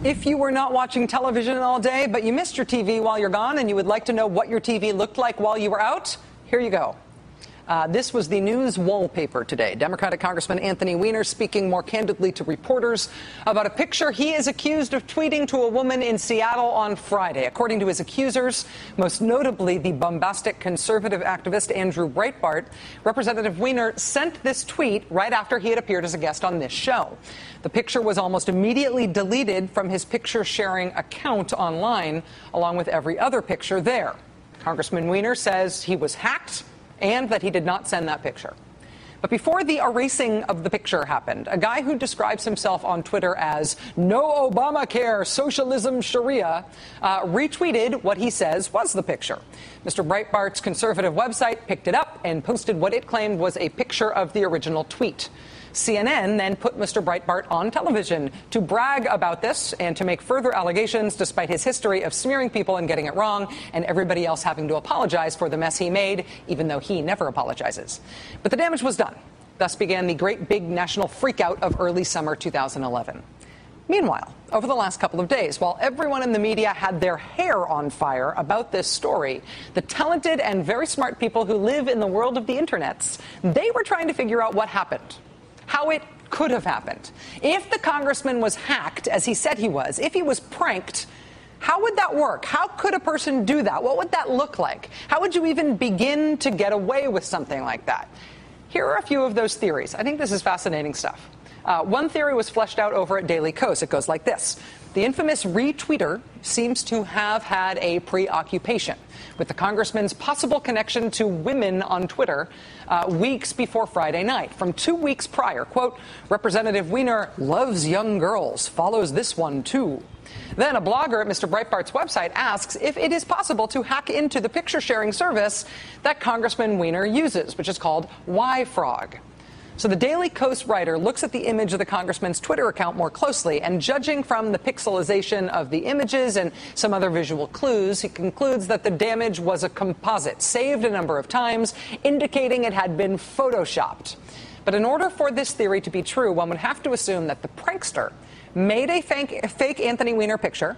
If you were not watching television all day, but you missed your TV while you're gone and you would like to know what your TV looked like while you were out, here you go. This was the news wallpaper today. Democratic Congressman Anthony Weiner speaking more candidly to reporters about a picture he is accused of tweeting to a woman in Seattle on Friday. According to his accusers, most notably the bombastic conservative activist Andrew Breitbart, Representative Weiner sent this tweet right after he had appeared as a guest on this show. The picture was almost immediately deleted from his picture-sharing account online, along with every other picture there. Congressman Weiner says he was hacked and that he did not send that picture. But before the erasing of the picture happened, a guy who describes himself on Twitter as No Obamacare, Socialism, Sharia, retweeted what he says was the picture. Mr. Breitbart's conservative website picked it up and posted what it claimed was a picture of the original tweet. CNN then put Mr. Breitbart on television to brag about this and to make further allegations despite his history of smearing people and getting it wrong and everybody else having to apologize for the mess he made, even though he never apologizes. But the damage was done. Thus began the great big national freakout of early summer 2011. Meanwhile, over the last couple of days, while everyone in the media had their hair on fire about this story, the talented and very smart people who live in the world of the internets, they were trying to figure out what happened. How it could have happened. If the congressman was hacked, as he said he was, if he was pranked, how would that work? How could a person do that? What would that look like? How would you even begin to get away with something like that? Here are a few of those theories. I think this is fascinating stuff. One theory was fleshed out over at Daily Kos. It goes like this. The infamous retweeter seems to have had a preoccupation with the congressman's possible connection to women on Twitter weeks before Friday night. From 2 weeks prior, quote, Representative Weiner loves young girls, follows this one too. Then a blogger at Mr. Breitbart's website asks if it is possible to hack into the picture-sharing service that Congressman Weiner uses, which is called YFrog. So the Daily Kos writer looks at the image of the congressman's Twitter account more closely, and judging from the pixelization of the images and some other visual clues, he concludes that the damage was a composite, saved a number of times, indicating it had been photoshopped. But in order for this theory to be true, one would have to assume that the prankster made a fake Anthony Weiner picture,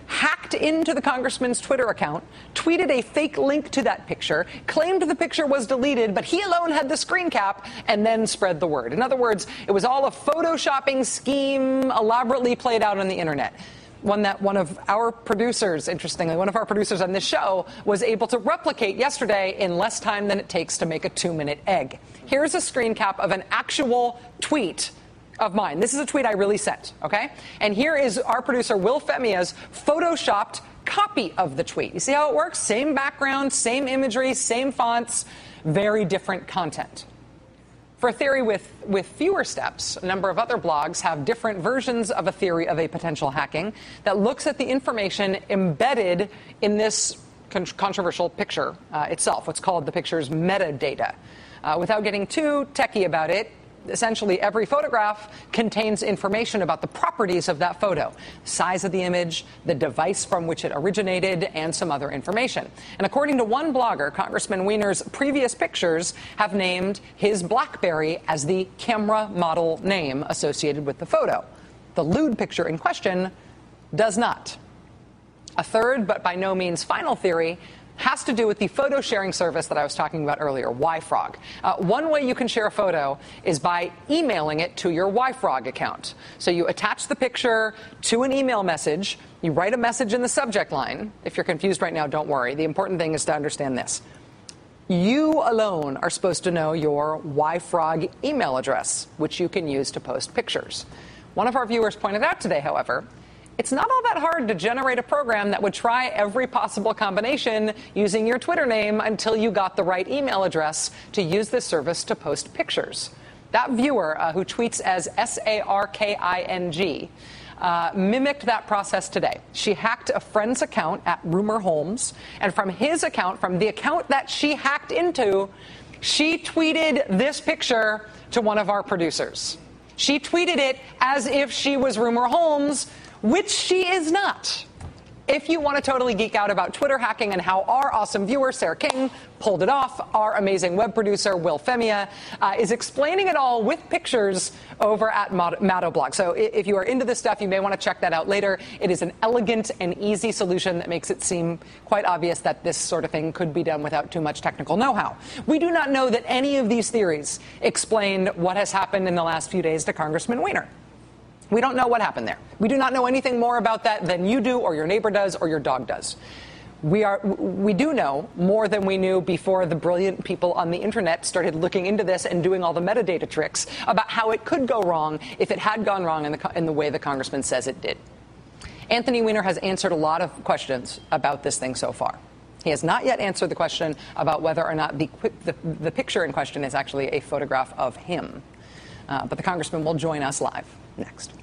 hacked into the congressman's Twitter account, tweeted a fake link to that picture, claimed the picture was deleted, but he alone had the screen cap, and then spread the word. In other words, it was all a photoshopping scheme elaborately played out on the internet. One that one of our producers, interestingly, one of our producers on this show was able to replicate yesterday in less time than it takes to make a 2-minute egg. Here's a screen cap of an actual tweet of mine. This is a tweet I really sent, okay? And here is our producer Will Femia's photoshopped copy of the tweet. You see how it works? Same background, same imagery, same fonts, very different content. For a theory with fewer steps, a number of other blogs have different versions of a theory of a potential hacking that looks at the information embedded in this controversial picture itself, what's called the picture's metadata. Without getting too techie about it, essentially every photograph contains information about the properties of that photo, size of the image, the device from which it originated, and some other information. And according to one blogger, Congressman Weiner's previous pictures have named his BlackBerry as the camera model name associated with the photo. The lewd picture in question does not. A third, but by no means final theory, has to do with the photo sharing service that I was talking about earlier, YFrog. One way you can share a photo is by emailing it to your YFrog account. So you attach the picture to an email message, you write a message in the subject line. If you're confused right now, don't worry. The important thing is to understand this. You alone are supposed to know your YFrog email address, which you can use to post pictures. One of our viewers pointed out today, however, it's not all that hard to generate a program that would try every possible combination using your Twitter name until you got the right email address to use this service to post pictures. That viewer, who tweets as SARKING, mimicked that process today. She hacked a friend's account at Rumor Holmes, and from his account, from the account that she hacked into, she tweeted this picture to one of our producers. She tweeted it as if she was Rumor Holmes, which she is not. If you want to totally geek out about Twitter hacking and how our awesome viewer, Sarah King, pulled it off, our amazing web producer, Will Femia, is explaining it all with pictures over at Maddow blog. So if you are into this stuff, you may want to check that out later. It is an elegant and easy solution that makes it seem quite obvious that this sort of thing could be done without too much technical know-how. We do not know that any of these theories explain what has happened in the last few days to Congressman Weiner. We don't know what happened there. We do not know anything more about that than you do, or your neighbor does, or your dog does. We do know more than we knew before the brilliant people on the internet started looking into this and doing all the metadata tricks about how it could go wrong if it had gone wrong in the way the congressman says it did. Anthony Weiner has answered a lot of questions about this thing so far. He has not yet answered the question about whether or not the picture in question is actually a photograph of him. But the congressman will join us live next.